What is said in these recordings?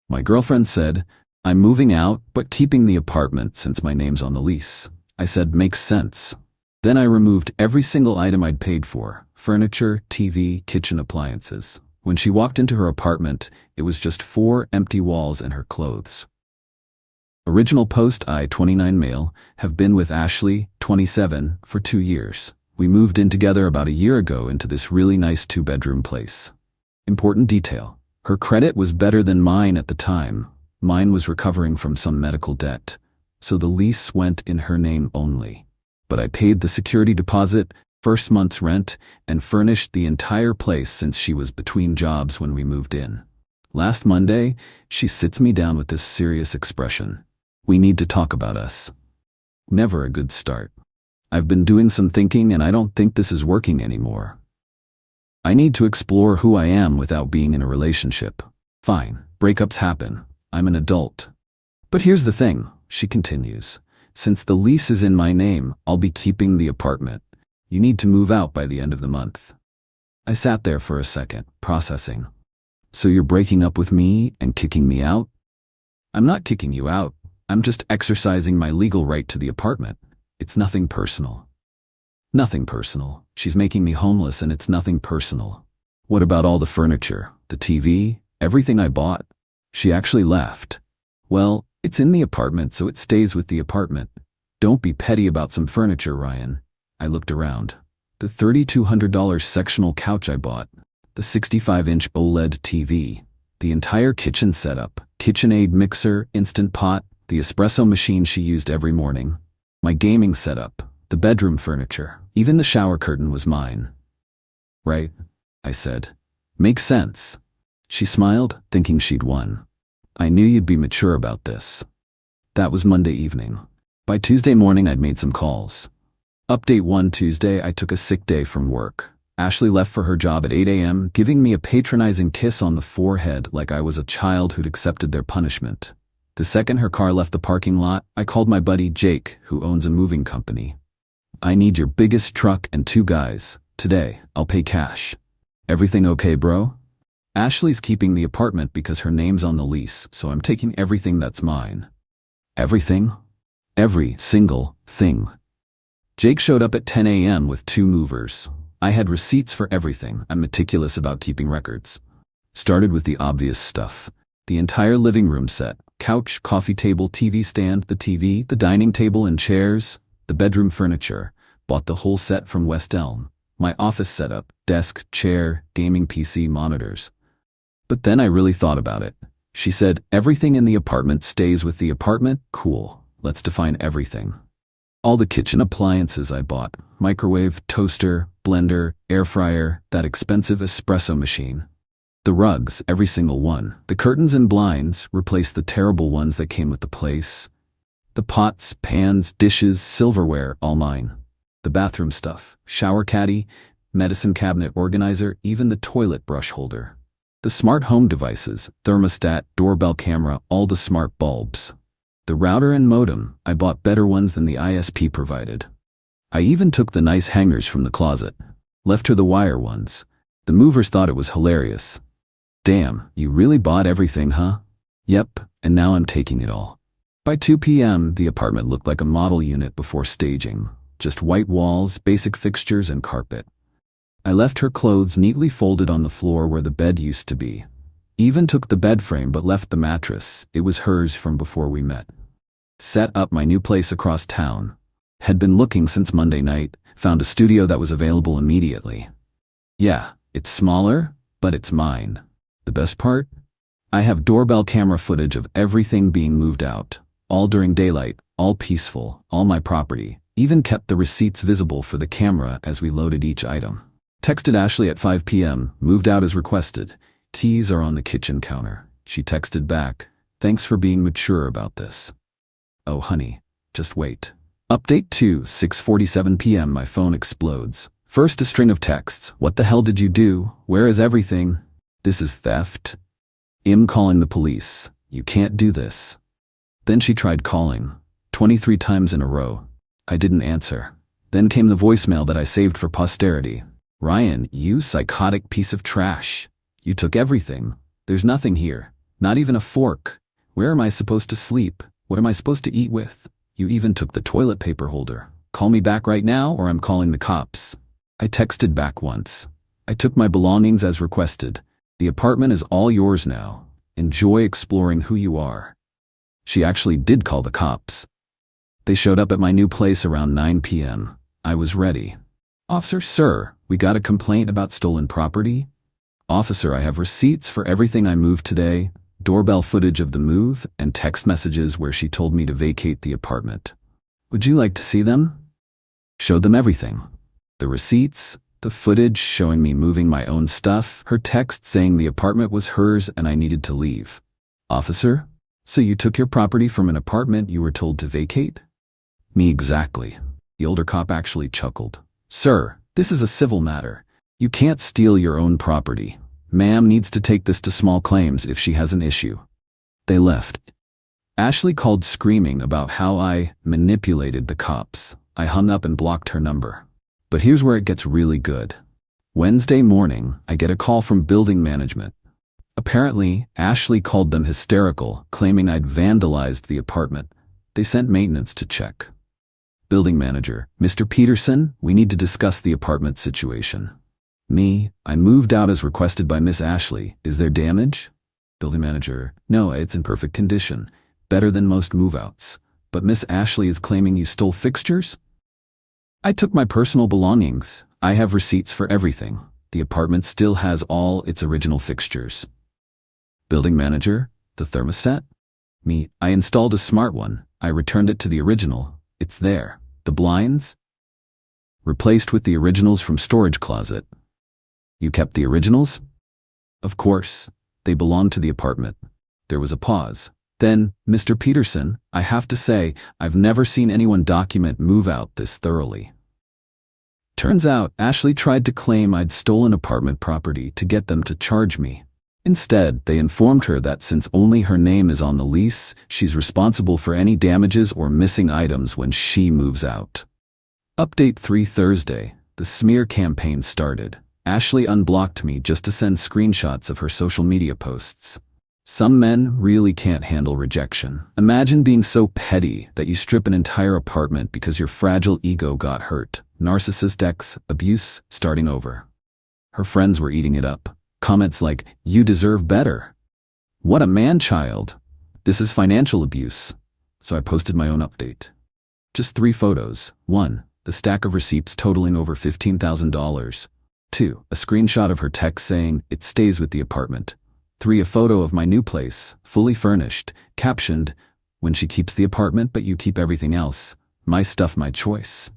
My girlfriend said, I'm moving out, but keeping the apartment since my name's on the lease. I said, makes sense. Then I removed every single item I'd paid for, furniture, TV, kitchen appliances. When she walked into her apartment, it was just 4 empty walls and her clothes. Original post, I, 29 male, have been with Ashley, 27, for 2 years. We moved in together about a year ago into this really nice 2-bedroom place. Important detail. Her credit was better than mine at the time. Mine was recovering from some medical debt, so the lease went in her name only. But I paid the security deposit, first month's rent, and furnished the entire place since she was between jobs when we moved in. Last Monday, she sits me down with this serious expression. We need to talk about us. Never a good start. I've been doing some thinking and I don't think this is working anymore. I need to explore who I am without being in a relationship. Fine, breakups happen. I'm an adult. But here's the thing, she continues. Since the lease is in my name, I'll be keeping the apartment. You need to move out by the end of the month. I sat there for a second, processing. So you're breaking up with me and kicking me out? I'm not kicking you out. I'm just exercising my legal right to the apartment. It's nothing personal. Nothing personal. She's making me homeless and it's nothing personal. What about all the furniture, the TV, everything I bought? She actually laughed. Well, it's in the apartment, so it stays with the apartment. Don't be petty about some furniture, Ryan. I looked around. The $3,200 sectional couch I bought, the 65-inch OLED TV, the entire kitchen setup, KitchenAid mixer, Instant Pot, the espresso machine she used every morning, my gaming setup, the bedroom furniture, even the shower curtain was mine. Right? I said. Makes sense. She smiled, thinking she'd won. I knew you'd be mature about this. That was Monday evening. By Tuesday morning, I'd made some calls. Update 1 Tuesday, I took a sick day from work. Ashley left for her job at 8 a.m., giving me a patronizing kiss on the forehead like I was a child who'd accepted their punishment. The second her car left the parking lot, I called my buddy Jake, who owns a moving company. I need your biggest truck and 2 guys. Today, I'll pay cash. Everything okay, bro? Ashley's keeping the apartment because her name's on the lease, so I'm taking everything that's mine. Everything? Every single thing. Jake showed up at 10 a.m. with 2 movers. I had receipts for everything. I'm meticulous about keeping records. Started with the obvious stuff. The entire living room set. Couch, coffee table, TV stand, the TV, the dining table and chairs, the bedroom furniture. Bought the whole set from West Elm. My office setup, desk, chair, gaming PC, monitors. But then I really thought about it. She said, everything in the apartment stays with the apartment? Cool. Let's define everything. All the kitchen appliances I bought, microwave, toaster, blender, air fryer, that expensive espresso machine. The rugs, every single one. The curtains and blinds, replaced the terrible ones that came with the place. The pots, pans, dishes, silverware, all mine. The bathroom stuff, shower caddy, medicine cabinet organizer, even the toilet brush holder. The smart home devices, thermostat, doorbell camera, all the smart bulbs. The router and modem, I bought better ones than the ISP provided. I even took the nice hangers from the closet. Left her the wire ones. The movers thought it was hilarious. Damn, you really bought everything, huh? Yep, and now I'm taking it all. By 2 p.m., the apartment looked like a model unit before staging. Just white walls, basic fixtures, and carpet. I left her clothes neatly folded on the floor where the bed used to be. Even took the bed frame but left the mattress. It was hers from before we met. Set up my new place across town. Had been looking since Monday night, found a studio that was available immediately. Yeah, it's smaller, but it's mine. The best part? I have doorbell camera footage of everything being moved out. All during daylight, all peaceful, all my property. Even kept the receipts visible for the camera as we loaded each item. Texted Ashley at 5 p.m., moved out as requested. Keys are on the kitchen counter. She texted back, thanks for being mature about this. Oh honey, just wait. Update 2, 6:47 p.m. My phone explodes. First a string of texts. What the hell did you do? Where is everything? This is theft. I'm calling the police. You can't do this. Then she tried calling. 23 times in a row. I didn't answer. Then came the voicemail that I saved for posterity. Ryan, you psychotic piece of trash. You took everything. There's nothing here. Not even a fork. Where am I supposed to sleep? What am I supposed to eat with? You even took the toilet paper holder. Call me back right now or I'm calling the cops. I texted back once. I took my belongings as requested. The apartment is all yours now. Enjoy exploring who you are. She actually did call the cops. They showed up at my new place around 9 p.m. I was ready. Officer, sir, we got a complaint about stolen property. Officer, I have receipts for everything I moved today, doorbell footage of the move, and text messages where she told me to vacate the apartment. Would you like to see them? Showed them everything. The receipts, the footage showing me moving my own stuff, her text saying the apartment was hers and I needed to leave. Officer, so you took your property from an apartment you were told to vacate? Me exactly. The older cop actually chuckled. Sir, this is a civil matter. You can't steal your own property. Ma'am needs to take this to small claims if she has an issue. They left. Ashley called screaming about how I manipulated the cops. I hung up and blocked her number. But here's where it gets really good. Wednesday morning, I get a call from building management. Apparently, Ashley called them hysterical, claiming I'd vandalized the apartment. They sent maintenance to check. Building manager, Mr. Peterson, we need to discuss the apartment situation. Me, I moved out as requested by Miss Ashley. Is there damage? Building manager, no, it's in perfect condition. Better than most move-outs. But Miss Ashley is claiming you stole fixtures? I took my personal belongings. I have receipts for everything. The apartment still has all its original fixtures. Building manager, the thermostat? Me, I installed a smart one. I returned it to the original. It's there. The blinds? Replaced with the originals from storage closet. You kept the originals? Of course. They belonged to the apartment. There was a pause. Then, Mr. Peterson, I have to say, I've never seen anyone document move out this thoroughly. Turns out, Ashley tried to claim I'd stolen apartment property to get them to charge me. Instead, they informed her that since only her name is on the lease, she's responsible for any damages or missing items when she moves out. Update 3 Thursday. The smear campaign started. Ashley unblocked me just to send screenshots of her social media posts. Some men really can't handle rejection. Imagine being so petty that you strip an entire apartment because your fragile ego got hurt. Narcissist X, abuse, starting over. Her friends were eating it up. Comments like, you deserve better. What a man-child. This is financial abuse. So I posted my own update. Just 3 photos. 1. The stack of receipts totaling over $15,000. 2. A screenshot of her text saying, it stays with the apartment. 3. A photo of my new place, fully furnished, captioned, when she keeps the apartment but you keep everything else. My stuff, my choice.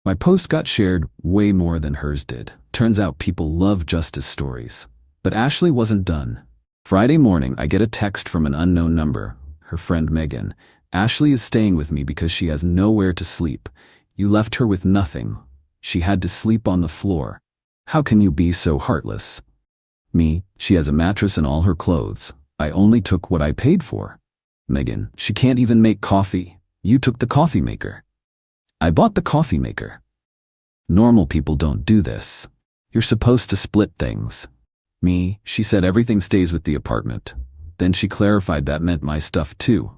My post got shared way more than hers did. Turns out people love justice stories. But Ashley wasn't done. Friday morning, I get a text from an unknown number, her friend Megan. Ashley is staying with me because she has nowhere to sleep. You left her with nothing. She had to sleep on the floor. How can you be so heartless? Me, she has a mattress and all her clothes. I only took what I paid for. Megan, she can't even make coffee. You took the coffee maker. I bought the coffee maker. Normal people don't do this. You're supposed to split things. Me, she said everything stays with the apartment. Then she clarified that meant my stuff too.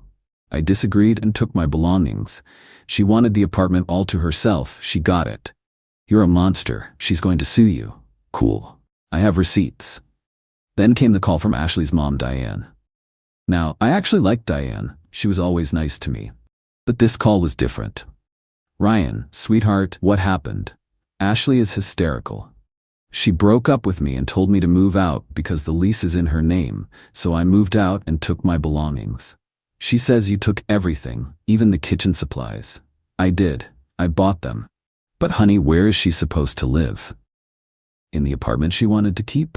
I disagreed and took my belongings. She wanted the apartment all to herself. She got it. You're a monster. She's going to sue you. Cool. I have receipts. Then came the call from Ashley's mom, Diane. Now, I actually liked Diane. She was always nice to me. But this call was different. Ryan, sweetheart, what happened? Ashley is hysterical. She broke up with me and told me to move out because the lease is in her name, so I moved out and took my belongings. She says you took everything, even the kitchen supplies. I did. I bought them. But honey, where is she supposed to live? In the apartment she wanted to keep?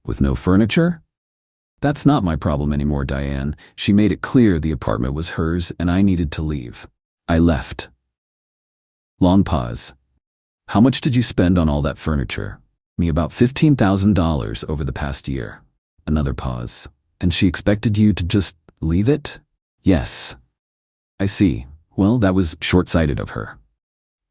With no furniture? That's not my problem anymore, Diane. She made it clear the apartment was hers and I needed to leave. I left. Long pause. How much did you spend on all that furniture? Me, about $15,000 over the past year. Another pause. And she expected you to just leave it? Yes. I see. Well, that was short-sighted of her.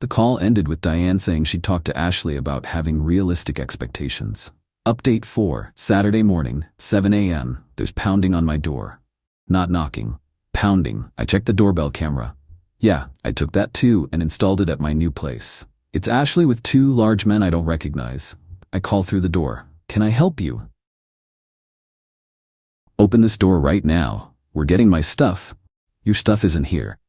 The call ended with Diane saying she'd talked to Ashley about having realistic expectations. Update 4, Saturday morning, 7 a.m. There's pounding on my door. Not knocking. Pounding. I checked the doorbell camera. Yeah, I took that too and installed it at my new place. It's Ashley with two large men I don't recognize. I call through the door. Can I help you? Open this door right now. We're getting my stuff. Your stuff isn't here.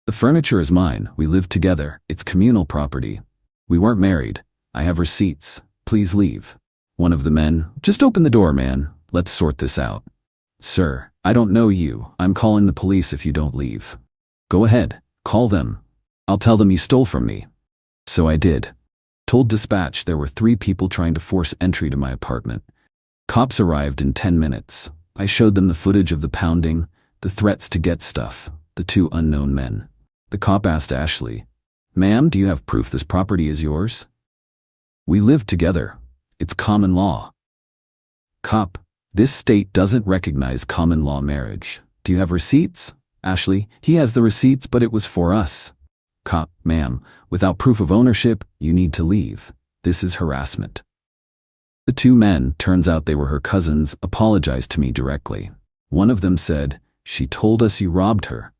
The furniture is mine. We live together. It's communal property. We weren't married. I have receipts. Please leave. One of the men, just open the door, man. Let's sort this out. Sir, I don't know you. I'm calling the police if you don't leave. Go ahead. Call them. I'll tell them you stole from me. So I did. Told dispatch there were 3 people trying to force entry to my apartment. Cops arrived in 10 minutes. I showed them the footage of the pounding, the threats to get stuff, the 2 unknown men. The cop asked Ashley, "Ma'am, do you have proof this property is yours?" "We live together. It's common law." Cop, "This state doesn't recognize common law marriage. Do you have receipts?" Ashley, "He has the receipts, but it was for us." Cop, "Ma'am, without proof of ownership, you need to leave. This is harassment." The 2 men, turns out they were her cousins, apologized to me directly. One of them said, "She told us you robbed her."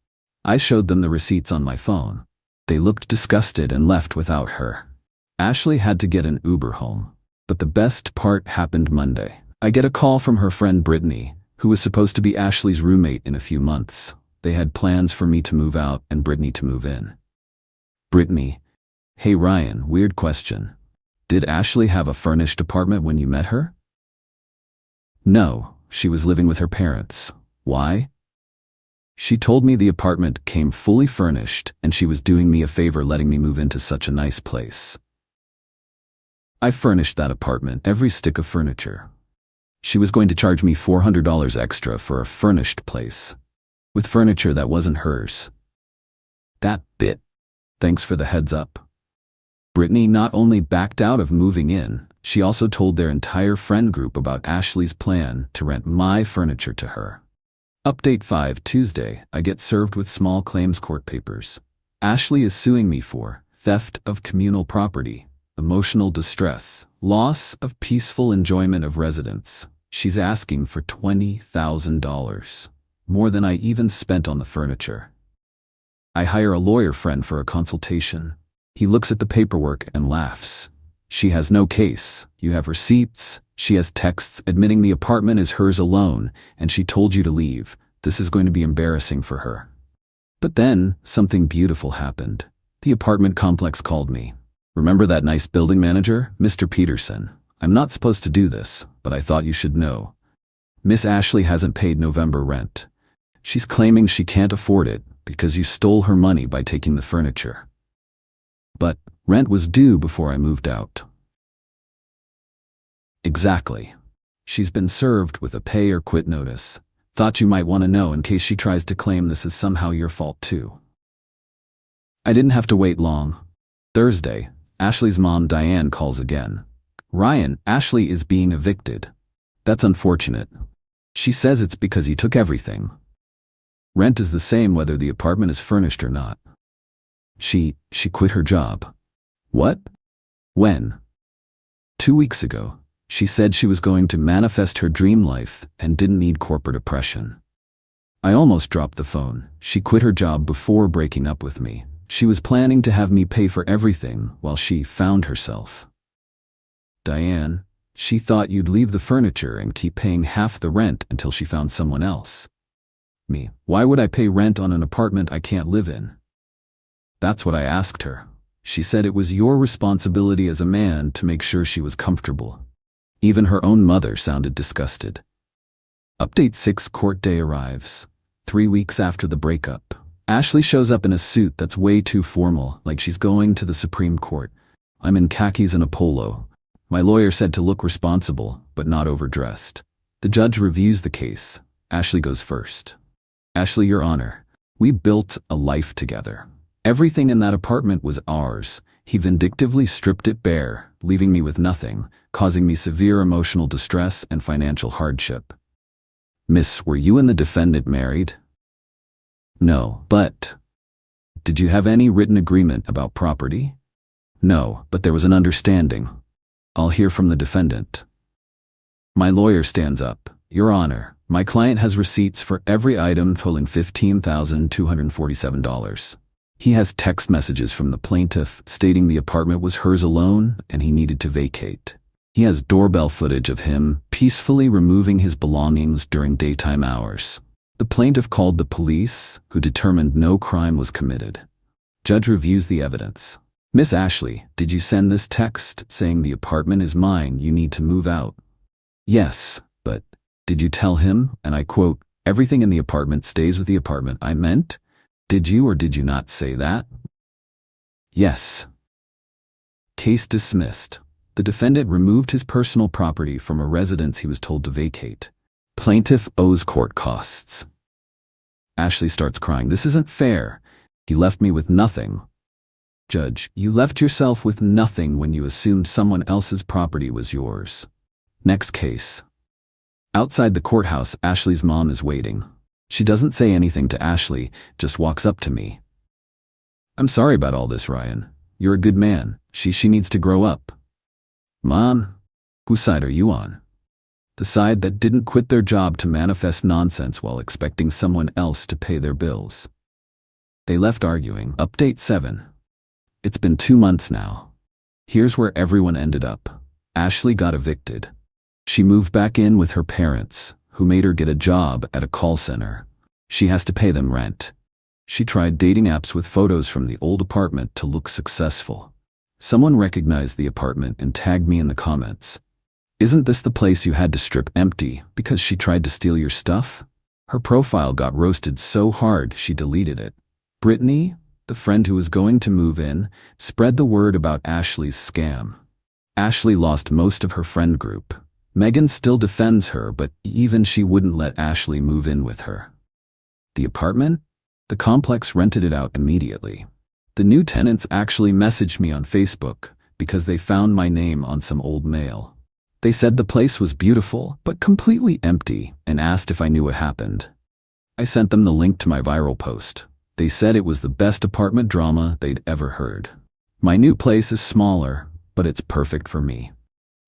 I showed them the receipts on my phone. They looked disgusted and left without her. Ashley had to get an Uber home. But the best part happened Monday. I get a call from her friend Brittany, who was supposed to be Ashley's roommate in a few months. They had plans for me to move out and Brittany to move in. Brittany, "Hey Ryan, weird question. Did Ashley have a furnished apartment when you met her?" "No, she was living with her parents." "Why?" "She told me the apartment came fully furnished and she was doing me a favor letting me move into such a nice place. I furnished that apartment, every stick of furniture. She was going to charge me $400 extra for a furnished place, with furniture that wasn't hers. That bit. Thanks for the heads up." Brittany not only backed out of moving in, she also told their entire friend group about Ashley's plan to rent my furniture to her. Update 5, Tuesday, I get served with small claims court papers. Ashley is suing me for theft of communal property, emotional distress, loss of peaceful enjoyment of residence. She's asking for $20,000, more than I even spent on the furniture. I hire a lawyer friend for a consultation. He looks at the paperwork and laughs. "She has no case. You have receipts. She has texts admitting the apartment is hers alone, and she told you to leave. This is going to be embarrassing for her." But then, something beautiful happened. The apartment complex called me. "Remember that nice building manager, Mr. Peterson? I'm not supposed to do this, but I thought you should know. Miss Ashley hasn't paid November rent. She's claiming she can't afford it because you stole her money by taking the furniture. But rent was due before I moved out." Exactly. She's been served with a pay or quit notice. Thought you might want to know in case she tries to claim this is somehow your fault too. I didn't have to wait long. Thursday, Ashley's mom Diane calls again. "Ryan, Ashley is being evicted. That's unfortunate. She says it's because you took everything. Rent is the same whether the apartment is furnished or not. She quit her job." "What? When?" "2 weeks ago. She said she was going to manifest her dream life and didn't need corporate oppression." I almost dropped the phone. She quit her job before breaking up with me. She was planning to have me pay for everything while she found herself. "Diane, she thought you'd leave the furniture and keep paying half the rent until she found someone else." Me, "Why would I pay rent on an apartment I can't live in?" That's what I asked her. She said it was your responsibility as a man to make sure she was comfortable. Even her own mother sounded disgusted. Update 6, court day arrives. 3 weeks after the breakup, Ashley shows up in a suit that's way too formal, like she's going to the Supreme Court. I'm in khakis and a polo. My lawyer said to look responsible, but not overdressed. The judge reviews the case. Ashley goes first. "Ashley, Your Honor, we built a life together. Everything in that apartment was ours. He vindictively stripped it bare, leaving me with nothing, causing me severe emotional distress and financial hardship." "Miss, were you and the defendant married?" "No, but..." "Did you have any written agreement about property?" "No, but there was an understanding." "I'll hear from the defendant." My lawyer stands up. Your Honor, my client has receipts for every item totaling $15,247. He has text messages from the plaintiff stating the apartment was hers alone and he needed to vacate. He has doorbell footage of him peacefully removing his belongings during daytime hours. The plaintiff called the police, who determined no crime was committed. Judge reviews the evidence. Miss Ashley, did you send this text saying the apartment is mine, you need to move out? Yes, but did you tell him, and I quote, everything in the apartment stays with the apartment I meant? Did you or did you not say that? Yes. Case dismissed. The defendant removed his personal property from a residence he was told to vacate. Plaintiff owes court costs. Ashley starts crying. This isn't fair. He left me with nothing. Judge, you left yourself with nothing when you assumed someone else's property was yours. Next case. Outside the courthouse, Ashley's mom is waiting. She doesn't say anything to Ashley, just walks up to me. I'm sorry about all this, Ryan. You're a good man. She needs to grow up. Mom, whose side are you on? The side that didn't quit their job to manifest nonsense while expecting someone else to pay their bills. They left arguing. Update 7. It's been 2 months now. Here's where everyone ended up. Ashley got evicted. She moved back in with her parents, who made her get a job at a call center. She has to pay them rent. She tried dating apps with photos from the old apartment to look successful. Someone recognized the apartment and tagged me in the comments. Isn't this the place you had to strip empty because she tried to steal your stuff? Her profile got roasted so hard she deleted it. Brittany, the friend who was going to move in, spread the word about Ashley's scam. Ashley lost most of her friend group. Megan still defends her, but even she wouldn't let Ashley move in with her. The apartment? The complex rented it out immediately. The new tenants actually messaged me on Facebook because they found my name on some old mail. They said the place was beautiful, but completely empty, and asked if I knew what happened. I sent them the link to my viral post. They said it was the best apartment drama they'd ever heard. My new place is smaller, but it's perfect for me.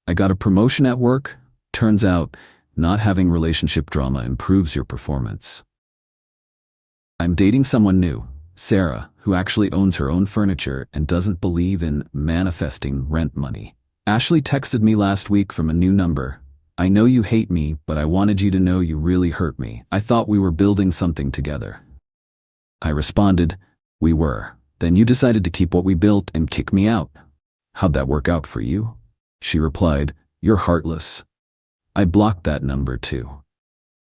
I got a promotion at work. Turns out, not having relationship drama improves your performance. I'm dating someone new, Sarah, who actually owns her own furniture and doesn't believe in manifesting rent money. Ashley texted me last week from a new number. I know you hate me, but I wanted you to know you really hurt me. I thought we were building something together. I responded, we were. Then you decided to keep what we built and kick me out. How'd that work out for you? She replied, you're heartless. I blocked that number too.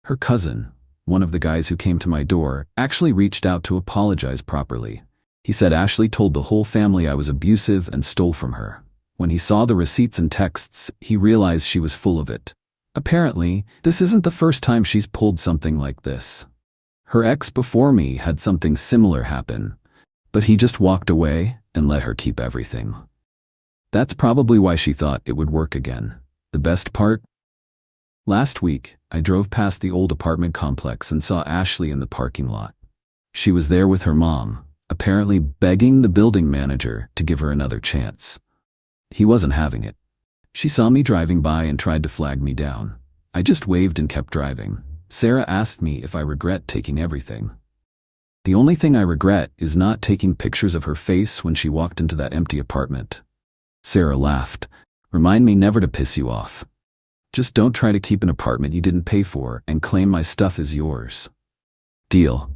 Her cousin, one of the guys who came to my door, actually reached out to apologize properly. He said Ashley told the whole family I was abusive and stole from her. When he saw the receipts and texts, he realized she was full of it. Apparently, this isn't the first time she's pulled something like this. Her ex before me had something similar happen, but he just walked away and let her keep everything. That's probably why she thought it would work again. The best part? Last week, I drove past the old apartment complex and saw Ashley in the parking lot. She was there with her mom, apparently begging the building manager to give her another chance. He wasn't having it. She saw me driving by and tried to flag me down. I just waved and kept driving. Sarah asked me if I regret taking everything. The only thing I regret is not taking pictures of her face when she walked into that empty apartment. Sarah laughed. Remind me never to piss you off. Just don't try to keep an apartment you didn't pay for and claim my stuff is yours. Deal.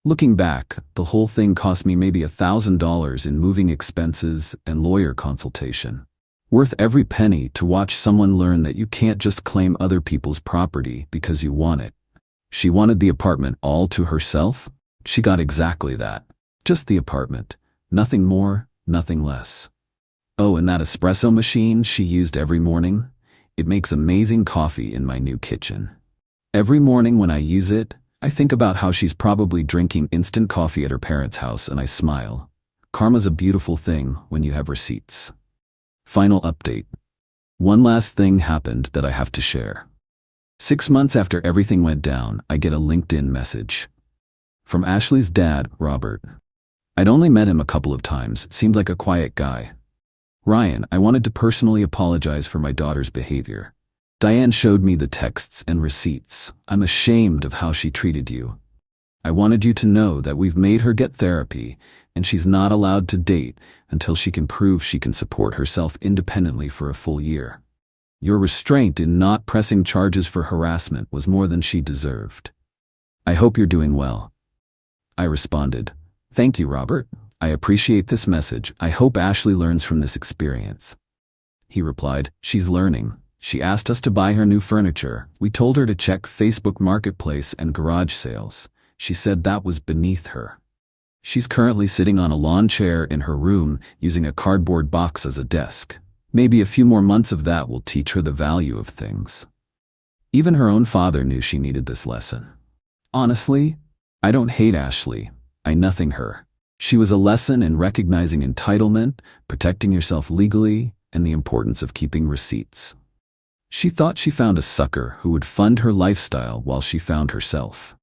Looking back, the whole thing cost me maybe $1,000 in moving expenses and lawyer consultation. Worth every penny to watch someone learn that you can't just claim other people's property because you want it. She wanted the apartment all to herself. She got exactly that. Just the apartment. Nothing more, nothing less. Oh, and that espresso machine she used every morning? It makes amazing coffee in my new kitchen. Every morning when I use it, I think about how she's probably drinking instant coffee at her parents' house and I smile. Karma's a beautiful thing when you have receipts. Final update. One last thing happened that I have to share. 6 months after everything went down, I get a LinkedIn message. From Ashley's dad, Robert. I'd only met him a couple of times, seemed like a quiet guy. Ryan, I wanted to personally apologize for my daughter's behavior. Diane showed me the texts and receipts. I'm ashamed of how she treated you. I wanted you to know that we've made her get therapy, and she's not allowed to date until she can prove she can support herself independently for a full year. Your restraint in not pressing charges for harassment was more than she deserved. I hope you're doing well. I responded, Thank you, Robert. I appreciate this message. I hope Ashley learns from this experience. He replied, She's learning. She asked us to buy her new furniture. We told her to check Facebook Marketplace and garage sales. She said that was beneath her. She's currently sitting on a lawn chair in her room using a cardboard box as a desk. Maybe a few more months of that will teach her the value of things. Even her own father knew she needed this lesson. Honestly, I don't hate Ashley. I nothing her. She was a lesson in recognizing entitlement, protecting yourself legally, and the importance of keeping receipts. She thought she found a sucker who would fund her lifestyle while she found herself.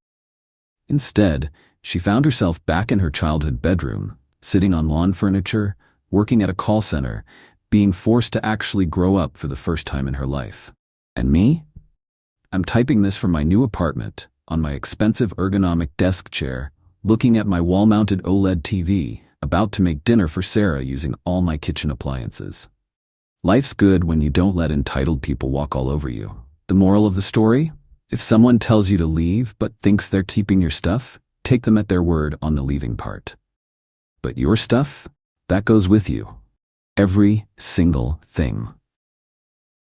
Instead, she found herself back in her childhood bedroom, sitting on lawn furniture, working at a call center, being forced to actually grow up for the first time in her life. And me? I'm typing this from my new apartment, on my expensive ergonomic desk chair, looking at my wall-mounted OLED TV, about to make dinner for Sarah using all my kitchen appliances. Life's good when you don't let entitled people walk all over you. The moral of the story? If someone tells you to leave but thinks they're keeping your stuff, take them at their word on the leaving part. But your stuff? That goes with you. Every single thing.